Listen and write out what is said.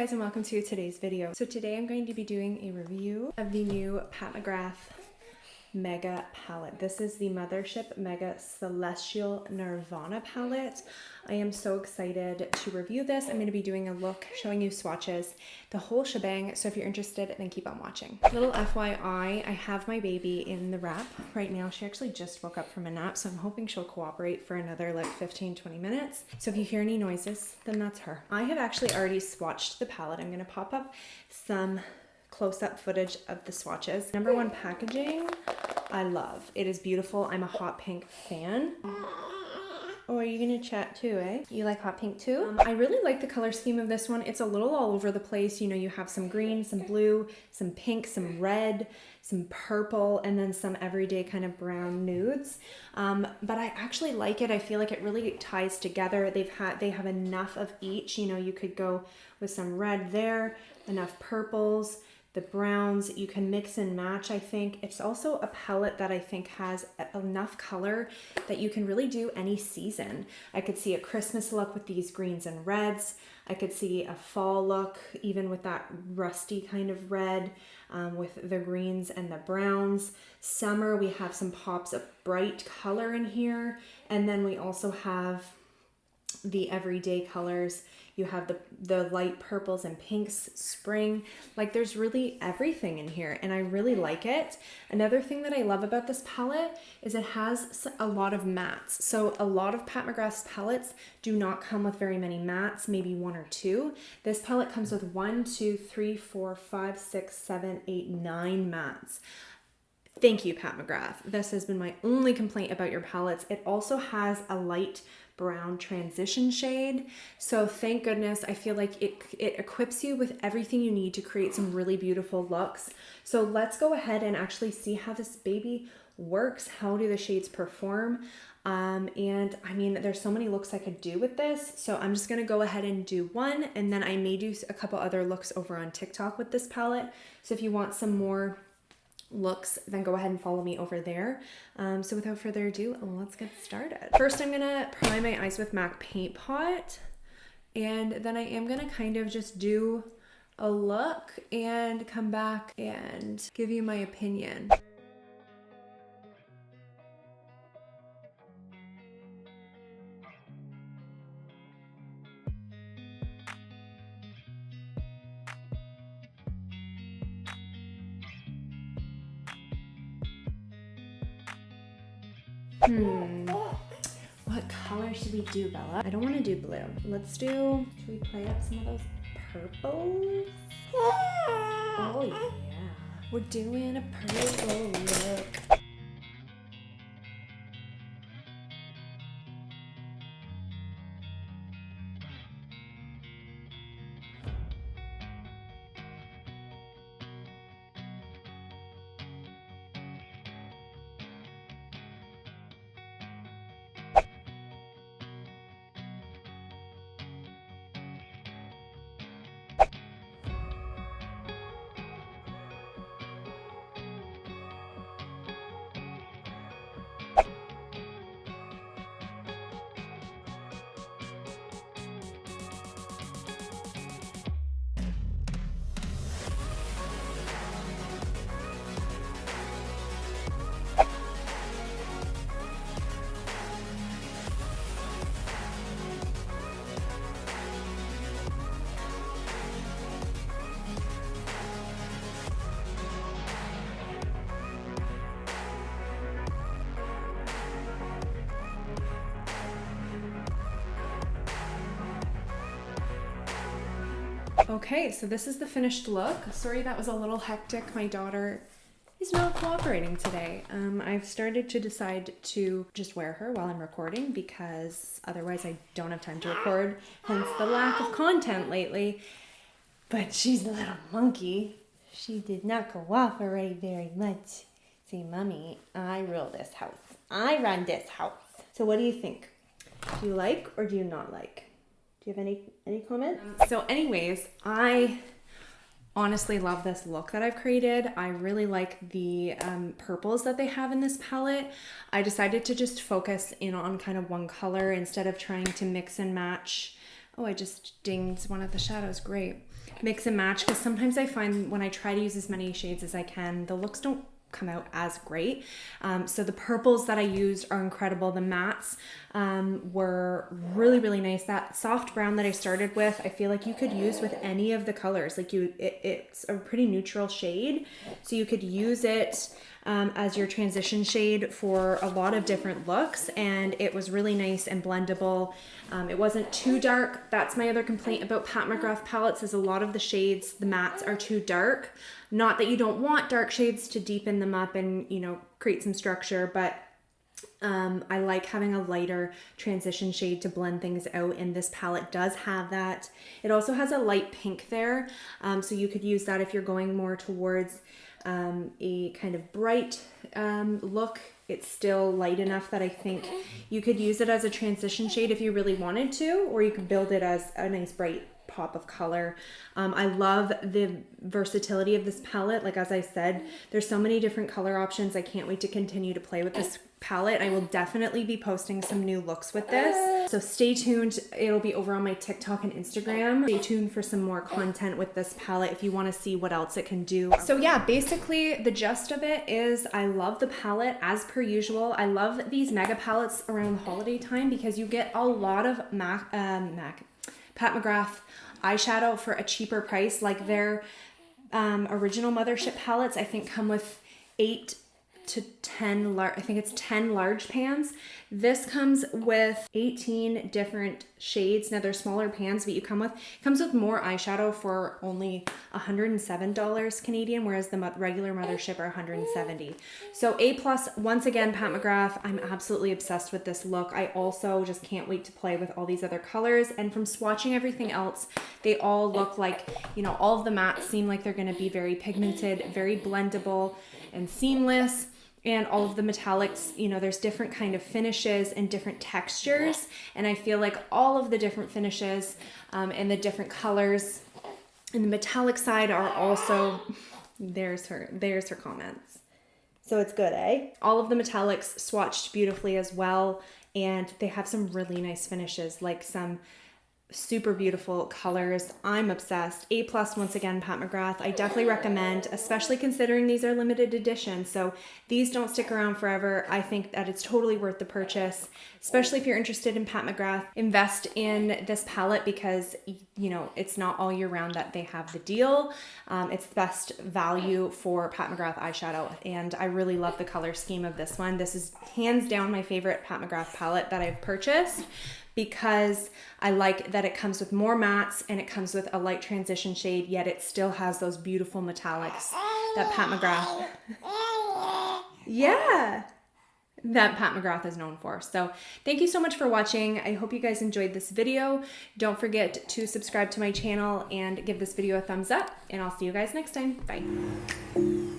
guys, and welcome to today's video. So today I'm going to be doing a review of the new Mcgrath Mega palette. This is the Mthrshp Mega Celestial Nirvana palette. I am so excited to review this. I'm going to be doing a look, showing you swatches, the whole shebang. So if you're interested, then keep on watching. Little FYI, I have my baby in the wrap right now. She actually just woke up from a nap, so I'm hoping she'll cooperate for another like 15-20 minutes. So if you hear any noises, then that's her. I have actually already swatched the palette. I'm going to pop up some close-up footage of the swatches. Number one, packaging, I love. It is beautiful. I'm a hot pink fan. Oh, are you gonna chat too, eh? You like hot pink too? I really like the color scheme of this one. It's a little all over the place. You know, you have some green, some blue, some pink, some red, some purple, and then some everyday kind of brown nudes. But I actually like it. I feel like it really ties together. They have enough of each. You know, you could go with some red there, enough purples, the browns, you can mix and match. I think it's also a palette that I think has enough color that you can really do any season. I could see a Christmas look with these greens and reds. I could see a fall look even with that rusty kind of red with the greens and the browns. Summer, we have some pops of bright color in here. And then we also have the everyday colors. You have the light purples and pinks. Spring, like there's really everything in here and I really like it. Another thing that I love about this palette is it has a lot of mattes. So a lot of Pat McGrath's palettes do not come with very many mattes, maybe one or two. This palette comes with 1, 2, 3, 4, 5, 6, 7, 8, 9 mattes. Thank you, Pat McGrath. This has been my only complaint about your palettes. It also has a light brown transition shade. So thank goodness, I feel like it equips you with everything you need to create some really beautiful looks. So let's go ahead and actually see how this baby works. How do the shades perform? And I mean, there's so many looks I could do with this. So I'm just going to go ahead and do one, and then I may do a couple other looks over on TikTok with this palette. So if you want some more looks, then go ahead and follow me over there. So without further ado, let's get started. First, I'm gonna prime my eyes with MAC Paint Pot, and then I am gonna kind of just do a look and come back and give you my opinion. What color should we do, Bella? I don't want to do blue. Should we play up some of those purples? Oh yeah. We're doing a purple look. Okay, so this is the finished look. Sorry that was a little hectic. My daughter is not cooperating today. I've started to decide to just wear her while I'm recording because otherwise I don't have time to record, hence the lack of content lately. But she's a little monkey. She did not cooperate very much. See, Mommy, I rule this house. I run this house. So what do you think? Do you like or do you not like? Do you have any comments? So anyways, I honestly love this look that I've created. I really like the purples that they have in this palette. I decided to just focus in on kind of one color instead of trying to mix and match Oh, I just dinged one of the shadows. Great. Mix and match, because sometimes I find when I try to use as many shades as I can, the looks don't come out as great. So the purples that I used are incredible. The mattes were really, really nice. That soft brown that I started with, I feel like you could use with any of the colors. Like it's a pretty neutral shade, so you could use it as your transition shade for a lot of different looks, and it was really nice and blendable. It wasn't too dark. That's my other complaint about Pat McGrath palettes, is a lot of the shades, the mattes, are too dark. Not that you don't want dark shades to deepen them up and, you know, create some structure, but I like having a lighter transition shade to blend things out, and this palette does have that. It also has a light pink there, so you could use that if you're going more towards a kind of bright look. It's still light enough that I think you could use it as a transition shade if you really wanted to, or you could build it as a nice bright pop of color. I love the versatility of this palette. Like, as I said, there's so many different color options. I can't wait to continue to play with this palette. I will definitely be posting some new looks with this, so stay tuned. It'll be over on my TikTok and Instagram. Stay tuned for some more content with this palette if you want to see what else it can do. So yeah, basically the gist of it is I love the palette as per usual. I love these mega palettes around the holiday time because you get a lot of Pat McGrath eyeshadow for a cheaper price. Like their original Mothership palettes, I think, come with 8 to 10 large, I think it's 10 large pans. This comes with 18 different shades. Now they're smaller pans, but it comes with more eyeshadow for only $107 Canadian, whereas the regular Mothership are $170. So A+, once again, Pat McGrath. I'm absolutely obsessed with this look. I also just can't wait to play with all these other colors. And from swatching everything else, they all look like, you know, all of the mattes seem like they're going to be very pigmented, very blendable and seamless. And all of the metallics, you know, there's different kind of finishes and different textures. And I feel like all of the different finishes and the different colors in the metallic side are also, there's her comments. So it's good, eh? All of the metallics swatched beautifully as well. And they have some really nice finishes, like some super beautiful colors. I'm obsessed. A+ once again, Pat McGrath. I definitely recommend, especially considering these are limited edition. So these don't stick around forever. I think that it's totally worth the purchase, especially if you're interested in Pat McGrath. Invest in this palette because, you know, it's not all year round that they have the deal. It's the best value for Pat McGrath eyeshadow, and I really love the color scheme of this one. This is hands down my favorite Pat McGrath palette that I've purchased, because I like that it comes with more mattes and it comes with a light transition shade, yet it still has those beautiful metallics that Pat McGrath, yeah, that Pat McGrath is known for. So thank you so much for watching. I hope you guys enjoyed this video. Don't forget to subscribe to my channel and give this video a thumbs up, and I'll see you guys next time. Bye.